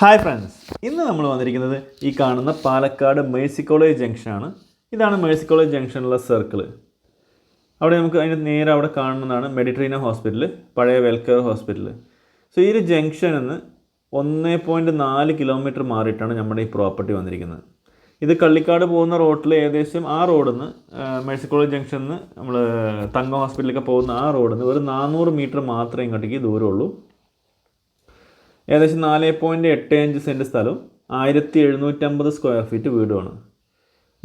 Hi friends, ഇന്ന് നമ്മൾ വന്നിരിക്കുന്നത് ഈ കാണുന്ന പാലക്കാട് മേഴ്സി കോളേജ് ജംഗ്ഷനാണ്. ഇതാണ് മേഴ്സി കോളേജ് ജംഗ്ഷനിലുള്ള സർക്കിൾ. അവിടെ നമുക്ക് അതിന് നേരെ അവിടെ കാണുന്നതാണ് മെഡിറ്ററേനിയൻ ഹോസ്പിറ്റൽ, പഴയ വെൽക്കെയർ ഹോസ്പിറ്റൽ. സോ ഈ ഒരു ജംഗ്ഷനിൽ നിന്ന് 1.4 കിലോമീറ്റർ മാറിയിട്ടാണ് നമ്മുടെ ഈ പ്രോപ്പർട്ടി വന്നിരിക്കുന്നത്. ഇത് കള്ളിക്കാട് പോകുന്ന റോഡിൽ ഏകദേശം ആ റോഡിൽ നിന്ന് മേഴ്സി കോളേജ് ജംഗ്ഷനിൽ നിന്ന് നമ്മൾ തങ്ക ഹോസ്പിറ്റലിലൊക്കെ പോകുന്ന ആ റോഡിൽ നിന്ന് ഒരു 400 മീറ്റർ മാത്രമേ ഇങ്ങോട്ടേക്ക് ദൂരമുള്ളൂ. ഏകദേശം 4.85 സെൻറ്റ് സ്ഥലവും 1750 സ്ക്വയർ ഫീറ്റ് വീടുമാണ്.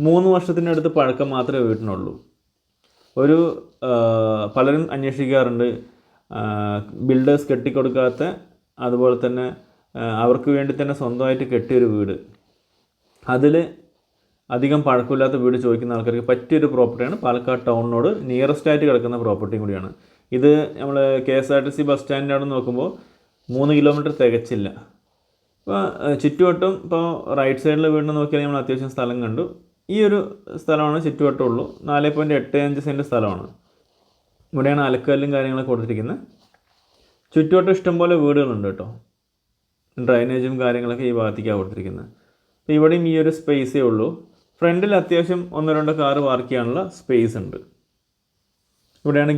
3 വർഷത്തിനടുത്ത് പഴക്കം മാത്രമേ വീട്ടിനുള്ളൂ. പലരും അന്വേഷിക്കാറുണ്ട് ബിൽഡേഴ്സ് കെട്ടിക്കൊടുക്കാത്ത, അതുപോലെ തന്നെ അവർക്ക് വേണ്ടി തന്നെ സ്വന്തമായിട്ട് കെട്ടിയൊരു വീട്, അതിൽ അധികം പഴക്കമില്ലാത്ത വീട് ചോദിക്കുന്ന ആൾക്കാർക്ക് പറ്റിയൊരു പ്രോപ്പർട്ടിയാണ്. പാലക്കാട് ടൗണിനോട് നിയറസ്റ്റ് ആയിട്ട് കിടക്കുന്ന പ്രോപ്പർട്ടിയും കൂടിയാണ് ഇത്. നമ്മൾ KSRTC ബസ് സ്റ്റാൻഡിൻ്റെ അവിടെ നോക്കുമ്പോൾ 3 കിലോമീറ്റർ തികച്ചില്ല. അപ്പോൾ ചുറ്റുവട്ടം ഇപ്പോൾ റൈറ്റ് സൈഡിൽ വീടിന് നോക്കിയാൽ നമ്മൾ അത്യാവശ്യം സ്ഥലം കണ്ടു. ഈ ഒരു സ്ഥലമാണ് ചുറ്റുവട്ടമുള്ളൂ. 4.85 സെൻറ്റ് സ്ഥലമാണ്. ഇവിടെയാണ് അലക്കല്ലും കാര്യങ്ങളൊക്കെ കൊടുത്തിരിക്കുന്നത്. ചുറ്റുവട്ടം ഇഷ്ടംപോലെ വീടുകളുണ്ട് കേട്ടോ. ഡ്രൈനേജും കാര്യങ്ങളൊക്കെ ഈ ഭാഗത്തേക്കാണ് കൊടുത്തിരിക്കുന്നത്. അപ്പോൾ ഇവിടെയും ഈ ഒരു സ്പേസേ ഉള്ളൂ. ഫ്രണ്ടിൽ അത്യാവശ്യം 1-2 കാറ് പാർക്ക് ചെയ്യാനുള്ള സ്പേസ് ഉണ്ട്. ഇവിടെയാണ്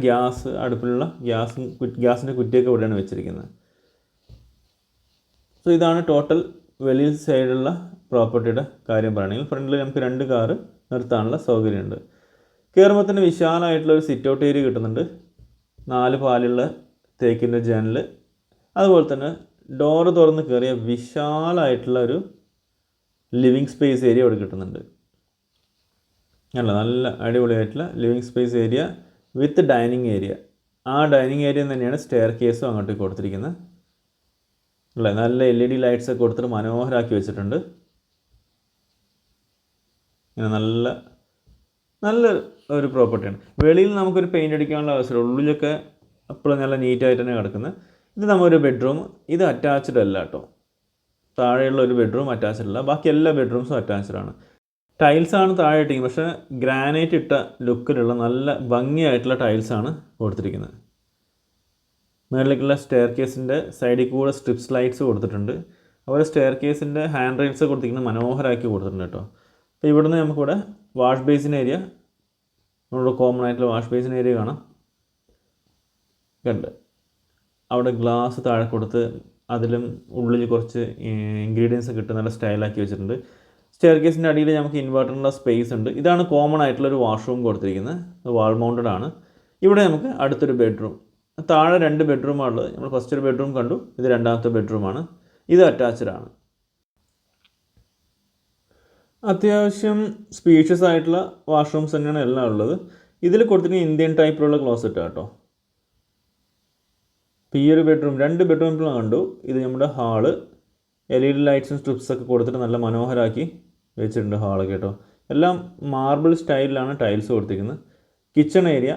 അടുപ്പിലുള്ള ഗ്യാസിൻ്റെ കുറ്റിയൊക്കെ ഇവിടെയാണ് വെച്ചിരിക്കുന്നത്. സോ ഇതാണ് ടോട്ടൽ വെളിയിൽ സൈഡുള്ള പ്രോപ്പർട്ടിയുടെ കാര്യം പറയുകയാണെങ്കിൽ. ഫ്രണ്ടിൽ നമുക്ക് 2 കാറ് നിർത്താനുള്ള സൗകര്യമുണ്ട്. കയറുമ്പോൾ തന്നെ വിശാലമായിട്ടുള്ളൊരു സിറ്റ് ഔട്ട് ഏരിയ കിട്ടുന്നുണ്ട്. 4 പാലുള്ള തേക്കിൻ്റെ ജനൽ, അതുപോലെ തന്നെ ഡോറ് തുറന്ന് കയറിയ വിശാലമായിട്ടുള്ള ഒരു ലിവിങ് സ്പേസ് ഏരിയ അവിടെ കിട്ടുന്നുണ്ട്. നല്ല അടിപൊളിയായിട്ടുള്ള living space area with dining area. ആ ഡൈനിങ് ഏരിയ തന്നെയാണ് സ്റ്റെയർ കേസും അങ്ങോട്ട് കൊടുത്തിരിക്കുന്നത്. നല്ല LED ലൈറ്റ്സ് ഒക്കെ കൊടുത്തിട്ട് മനോഹരമാക്കി വെച്ചിട്ടുണ്ട്. ഇങ്ങനെ നല്ല ഒരു പ്രോപ്പർട്ടിയാണ്. വെളിയിൽ നമുക്കൊരു പെയിൻ്റ് അടിക്കാനുള്ള അവസരം, ഉള്ളിലൊക്കെ അപ്പോഴും നല്ല നീറ്റായിട്ട് തന്നെ കിടക്കുന്നത്. ഇത് നമ്മൊരു ബെഡ്റൂം. ഇത് അറ്റാച്ച്ഡ് അല്ല കേട്ടോ. താഴെയുള്ള ഒരു ബെഡ്റൂം അറ്റാച്ച്ഡ് അല്ല, ബാക്കി എല്ലാ ബെഡ്റൂംസും അറ്റാച്ച്ഡ് ആണ്. ടൈൽസാണ് താഴെ ഇട്ടിരിക്കുന്നത്, പക്ഷേ ഗ്രാനൈറ്റ് ഇട്ട ലുക്കിലുള്ള നല്ല ഭംഗിയായിട്ടുള്ള ടൈൽസാണ് കൊടുത്തിരിക്കുന്നത്. മുകളിലേക്കുള്ള സ്റ്റെയർ കേസിൻ്റെ സൈഡിൽ കൂടെ സ്ട്രിപ്സ് ലൈറ്റ്സ് കൊടുത്തിട്ടുണ്ട്. അതുപോലെ സ്റ്റെയർ കേസിൻ്റെ ഹാൻഡ് റെയിൽസ് കൊടുത്തിരിക്കുന്നത് മനോഹരമാക്കി കൊടുത്തിട്ടുണ്ട് കേട്ടോ. അപ്പോൾ ഇവിടുന്ന് നമുക്കിവിടെ വാഷ് ബേസിൻ ഏരിയ, നമ്മുടെ കോമൺ ആയിട്ടുള്ള വാഷ് ബേസിൻ ഏരിയ കാണാം. കണ്ട് അവിടെ ഗ്ലാസ് താഴെ കൊടുത്ത് അതിലും ഉള്ളിൽ കുറച്ച് ഇൻഗ്രീഡിയൻസ് കിട്ടുന്ന നല്ല സ്റ്റൈലാക്കി വെച്ചിട്ടുണ്ട്. സ്റ്റെയർ കേസിൻ്റെ അടിയിൽ നമുക്ക് ഇൻവെർട്ടറിനുള്ള സ്പേസ് ഉണ്ട്. ഇതാണ് കോമൺ ആയിട്ടുള്ളൊരു വാഷ്റൂം കൊടുത്തിരിക്കുന്നത്. വാൾ മൗണ്ടഡ് ആണ്. ഇവിടെ നമുക്ക് അടുത്തൊരു ബെഡ്റൂം. താഴെ 2 ബെഡ്റൂമാണ് ഉള്ളത്. നമ്മൾ ഫസ്റ്റ് ഒരു ബെഡ്റൂം കണ്ടു, ഇത് രണ്ടാമത്തെ ബെഡ്റൂമാണ്. ഇത് അറ്റാച്ച്ഡ് ആണ്. അത്യാവശ്യം സ്പീഷ്യസ് ആയിട്ടുള്ള വാഷ്റൂംസ് തന്നെയാണ് എല്ലാം ഉള്ളത്. ഇതിൽ കൊടുത്തിരിക്കുന്ന ഇന്ത്യൻ ടൈപ്പിലുള്ള ക്ലോസറ്റ് കേട്ടോ. ഇപ്പോൾ ഈ ഒരു ബെഡ്റൂം, 2 ബെഡ്റൂമിലും കണ്ടു. ഇത് നമ്മുടെ ഹാള്. LED ലൈറ്റ്സും സ്ട്രിപ്സൊക്കെ കൊടുത്തിട്ട് നല്ല മനോഹരമാക്കി വെച്ചിട്ടുണ്ട് ഹാള് കേട്ടോ. എല്ലാം മാർബിൾ സ്റ്റൈലിലാണ് ടൈൽസ് കൊടുത്തിരിക്കുന്നത്. കിച്ചൺ ഏരിയ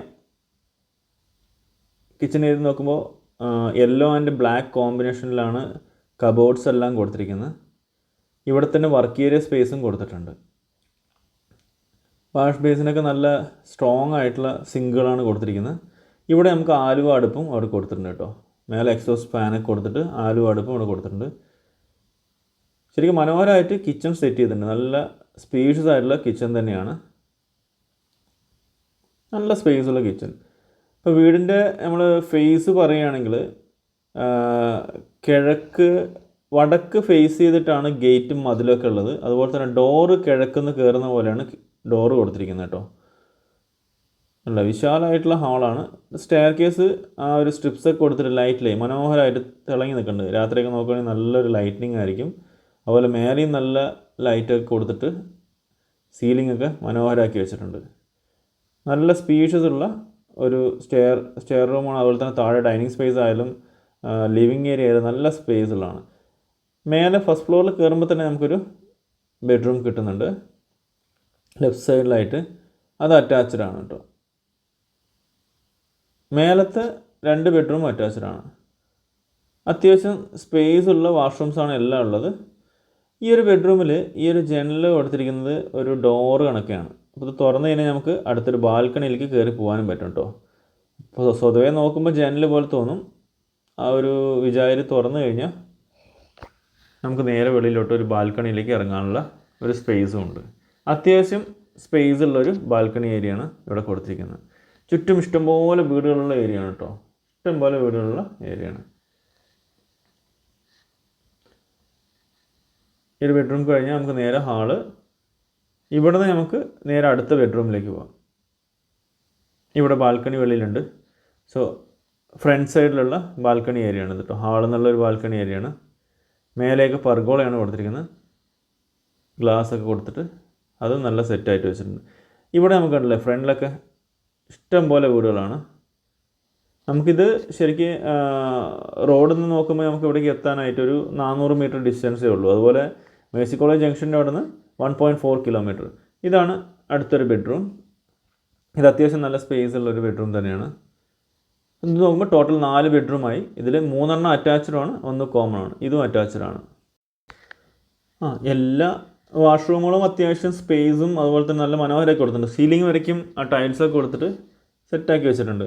നോക്കുമ്പോൾ യെല്ലോ ആൻഡ് ബ്ലാക്ക് കോമ്പിനേഷനിലാണ് കബോർഡ്സ് എല്ലാം കൊടുത്തിരിക്കുന്നത്. ഇവിടെ തന്നെ വർക്ക് ഏരിയ സ്പേസും കൊടുത്തിട്ടുണ്ട്. വാഷ് ബേസിനൊക്കെ നല്ല സ്ട്രോങ് ആയിട്ടുള്ള സിങ്കുകളാണ് കൊടുത്തിരിക്കുന്നത്. ഇവിടെ നമുക്ക് ആലുവ അടുപ്പും അവിടെ കൊടുത്തിട്ടുണ്ട് കേട്ടോ. മേലെ എക്സോസ്റ്റ് ഫാനൊക്കെ കൊടുത്തിട്ട് ആലുവ അടുപ്പും അവിടെ കൊടുത്തിട്ടുണ്ട്. ശരിക്കും മനോഹരമായിട്ട് കിച്ചൺ സെറ്റ് ചെയ്തിട്ടുണ്ട്. നല്ല സ്പേഷ്യസ് ആയിട്ടുള്ള കിച്ചൺ തന്നെയാണ്. നല്ല സ്പേസുള്ള കിച്ചൺ. ഇപ്പോൾ വീടിൻ്റെ നമ്മൾ ഫേസ് പറയുകയാണെങ്കിൽ വടക്ക് ഫേസ് ചെയ്തിട്ടാണ് ഗേറ്റും മതിലൊക്കെ ഉള്ളത്. അതുപോലെ തന്നെ ഡോറ് കിഴക്കുന്ന് കയറുന്ന പോലെയാണ് ഡോറ് കൊടുത്തിരിക്കുന്നത് കേട്ടോ. അല്ല, വിശാലമായിട്ടുള്ള ഹാളാണ്. സ്റ്റെയർ കേസ് ആ ഒരു സ്ട്രിപ്സൊക്കെ കൊടുത്തിട്ട് ലൈറ്റിലേ മനോഹരമായിട്ട് തിളങ്ങി നിൽക്കുന്നുണ്ട്. രാത്രിയൊക്കെ നോക്കുകയാണെങ്കിൽ നല്ലൊരു ലൈറ്റിനിങ് ആയിരിക്കും. അതുപോലെ മേലെയും നല്ല ലൈറ്റൊക്കെ കൊടുത്തിട്ട് സീലിംഗ് ഒക്കെ മനോഹരമാക്കി വെച്ചിട്ടുണ്ട്. നല്ല സ്പീഷ്യസ് ഉള്ള ഒരു സ്റ്റെയർ റൂമാണ്. അതുപോലെ തന്നെ താഴെ ഡൈനിങ് സ്പേസ് ആയാലും ലിവിങ് ഏരിയ ആയാലും നല്ല സ്പേസ് ഉള്ളതാണ്. മേലെ ഫസ്റ്റ് ഫ്ലോറിൽ കയറുമ്പോൾ തന്നെ നമുക്കൊരു ബെഡ്റൂം കിട്ടുന്നുണ്ട് ലെഫ്റ്റ് സൈഡിലായിട്ട്. അത് അറ്റാച്ച്ഡ് ആണ് കേട്ടോ. മേലത്തെ 2 ബെഡ്റൂം അറ്റാച്ച്ഡ് ആണ്. അത്യാവശ്യം സ്പേസ് ഉള്ള വാഷ്റൂംസാണ് എല്ലാം ഉള്ളത്. ഈ ഒരു ബെഡ്റൂമിൽ ഈ ഒരു ജനൽ കൊടുത്തിരിക്കുന്നത് ഒരു ഡോറ് കണക്കെയാണ്. അപ്പോൾ ഇത് തുറന്നു കഴിഞ്ഞാൽ നമുക്ക് അടുത്തൊരു ബാൽക്കണിയിലേക്ക് കയറി പോകാനും പറ്റും കേട്ടോ. അപ്പോൾ സ്വതവേ നോക്കുമ്പോൾ ജനൽ പോലെ തോന്നും. ആ ഒരു വിചാരി തുറന്നു കഴിഞ്ഞാൽ നമുക്ക് നേരെ വെളിയിലോട്ട് ഒരു ബാൽക്കണിയിലേക്ക് ഇറങ്ങാനുള്ള ഒരു സ്പേസും ഉണ്ട്. അത്യാവശ്യം സ്പേസ് ഉള്ളൊരു ബാൽക്കണി ഏരിയയാണ് ഇവിടെ കൊടുത്തിരിക്കുന്നത്. ചുറ്റും ഇഷ്ടംപോലെ വീടുകളുള്ള ഏരിയയാണ് കേട്ടോ, ഇഷ്ടംപോലെ വീടുകളുള്ള ഏരിയയാണ്. ഈ ഒരു ബെഡ്റൂം കഴിഞ്ഞാൽ നമുക്ക് നേരെ ഹാള്, ഇവിടെ നിന്ന് നമുക്ക് നേരെ അടുത്ത ബെഡ്റൂമിലേക്ക് പോകാം. ഇവിടെ ബാൽക്കണി വെളിയിലുണ്ട്. സോ ഫ്രണ്ട് സൈഡിലുള്ള ബാൽക്കണി ഏരിയ ആണ് കേട്ടോ, ഹാൾ എന്നുള്ളൊരു ബാൽക്കണി ഏരിയയാണ്. മേലേക്ക് പർഗോളയാണ് കൊടുത്തിരിക്കുന്നത്, ഗ്ലാസ്സൊക്കെ കൊടുത്തിട്ട് അത് നല്ല സെറ്റായിട്ട് വെച്ചിട്ടുണ്ട്. ഇവിടെ നമുക്ക് കണ്ടില്ലേ ഫ്രണ്ടിലൊക്കെ ഇഷ്ടം പോലെ വീടുകളാണ്. നമുക്കിത് ശരിക്കും റോഡിൽ നിന്ന് നോക്കുമ്പോൾ നമുക്ക് ഇവിടേക്ക് എത്താനായിട്ടൊരു 400 മീറ്റർ ഡിസ്റ്റൻസേ ഉള്ളൂ. അതുപോലെ മേഴ്സി കോളേജ് ജംഗ്ഷൻ്റെ അവിടെ നിന്ന് 1.4 കിലോമീറ്റർ. ഇതാണ് അടുത്തൊരു ബെഡ്റൂം. ഇത് അത്യാവശ്യം നല്ല സ്പേസ് ഉള്ളൊരു ബെഡ്റൂം തന്നെയാണ്. ഇത് നോക്കുമ്പോൾ ടോട്ടൽ 4 ബെഡ്റൂമായി. ഇതിൽ 3 അറ്റാച്ച്ഡാണ്, 1 കോമൺ ആണ്. ഇതും അറ്റാച്ച്ഡാണ്. എല്ലാ വാഷ്റൂമുകളും അത്യാവശ്യം സ്പേസും അതുപോലെ തന്നെ നല്ല മനോഹരമൊക്കെ കൊടുത്തിട്ടുണ്ട്. സീലിംഗ് വരയ്ക്കും ആ ടൈൽസൊക്കെ കൊടുത്തിട്ട് സെറ്റാക്കി വെച്ചിട്ടുണ്ട്.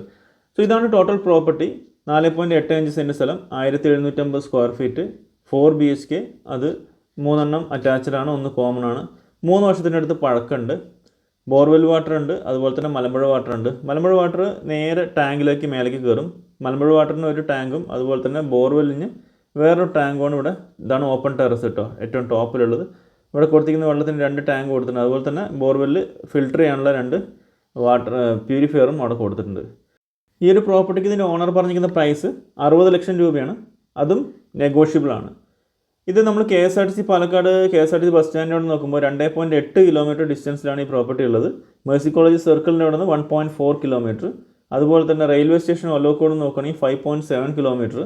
സോ ഇതാണ് ടോട്ടൽ പ്രോപ്പർട്ടി. 4.85 സെൻറ്റ് സ്ഥലം, 1750 സ്ക്വയർ ഫീറ്റ്, 4 BHK. അത് 3 അറ്റാച്ച്ഡാണ്, 1 കോമൺ ആണ്. 3 വർഷത്തിൻ്റെ അടുത്ത് പഴക്കമുണ്ട്. ബോർവെൽ വാട്ടർ ഉണ്ട്, അതുപോലെ തന്നെ മലമ്പുഴ വാട്ടർ ഉണ്ട്. മലമ്പുഴ വാട്ടർ നേരെ ടാങ്കിലേക്ക് മേലേക്ക് കയറും. മലമ്പുഴ വാട്ടറിന് ഒരു ടാങ്കും അതുപോലെ തന്നെ ബോർവെല്ലിന് വേറൊരു ടാങ്കുമാണ് ഇവിടെ. ഇതാണ് ഓപ്പൺ ടെറസ് കേട്ടോ, ഏറ്റവും ടോപ്പിലുള്ളത്. ഇവിടെ കൊടുത്തിരിക്കുന്ന വെള്ളത്തിന് 2 ടാങ്ക് കൊടുത്തിട്ടുണ്ട്. അതുപോലെ തന്നെ ബോർവെല്ല് ഫിൽട്ടർ ചെയ്യാനുള്ള 2 വാട്ടർ പ്യൂരിഫയറും അവിടെ കൊടുത്തിട്ടുണ്ട്. ഈ ഒരു പ്രോപ്പർട്ടിക്ക് ഇതിൻ്റെ ഓണർ പറഞ്ഞിരിക്കുന്ന പ്രൈസ് 60 ലക്ഷം രൂപയാണ്. അതും നെഗോഷ്യബിളാണ്. ഇത് നമ്മൾ KSRTC പാലക്കാട് KSRTC ബസ് സ്റ്റാൻഡിനോട് നോക്കുമ്പോൾ 2.8 കിലോമീറ്റർ ഡിസ്റ്റൻസിലാണ് ഈ പ്രോപ്പർട്ടി ഉള്ളത്. മേഴ്സി കോളേജ് സർക്കിളിൻ്റെ അവിടെ നിന്ന് 1.4 കിലോമീറ്റർ. അതുപോലെ തന്നെ റെയിൽവേ സ്റ്റേഷൻ ഒലോക്കോട് നോക്കുകയാണെങ്കിൽ 5.7 കിലോമീറ്റർ.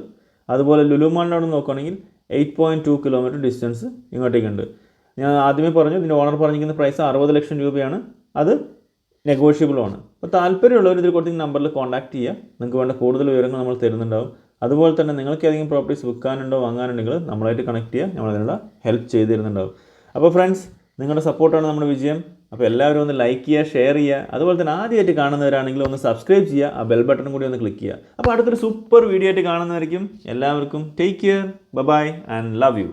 അതുപോലെ ലുലു മാളിൻ്റെ അവിടെ നോക്കുകയാണെങ്കിൽ 8.2 കിലോമീറ്റർ ഡിസ്റ്റൻസ് ഇങ്ങോട്ടേക്കുണ്ട്. ഞാൻ ആദ്യമേ പറഞ്ഞു ഇതിൻ്റെ ഓണർ പറഞ്ഞിരിക്കുന്ന പ്രൈസ് 60 ലക്ഷം രൂപയാണ്. അത് നെഗോഷ്യബിളുമാണ്. അപ്പോൾ താല്പര്യമുള്ളവർ ഇതിൽ കൊടുത്തിരിക്കുന്ന നമ്പറിൽ കോൺടാക്ട് ചെയ്യുക. നിങ്ങൾക്ക് വേണ്ട കൂടുതൽ വിവരങ്ങൾ നമ്മൾ തരുന്നുണ്ടാവും. അതുപോലെ തന്നെ നിങ്ങൾക്ക് ഏതെങ്കിലും പ്രോപ്പർട്ടീസ് വിൽക്കാനുണ്ടോ വാങ്ങാനുണ്ടെങ്കിൽ നമ്മളായിട്ട് കണക്ട് ചെയ്യുക, നമ്മളതിനുള്ള ഹെൽപ്പ് ചെയ്ത് തരുന്നുണ്ടാവും. അപ്പോൾ ഫ്രണ്ട്സ്, നിങ്ങളുടെ സപ്പോർട്ടാണ് നമ്മുടെ വിജയം. അപ്പോൾ എല്ലാവരും ഒന്ന് ലൈക്ക് ചെയ്യുക, ഷെയർ ചെയ്യുക. അതുപോലെ തന്നെ ആദ്യമായിട്ട് കാണുന്നവരാണെങ്കിൽ ഒന്ന് സബ്സ്ക്രൈബ് ചെയ്യുക, ആ ബെൽ ബട്ടൺ കൂടി ഒന്ന് ക്ലിക്ക് ചെയ്യുക. അപ്പോൾ അടുത്തൊരു സൂപ്പർ വീഡിയോ ആയിട്ട് കാണുന്നതായിരിക്കും. എല്ലാവർക്കും take care, bye and love U.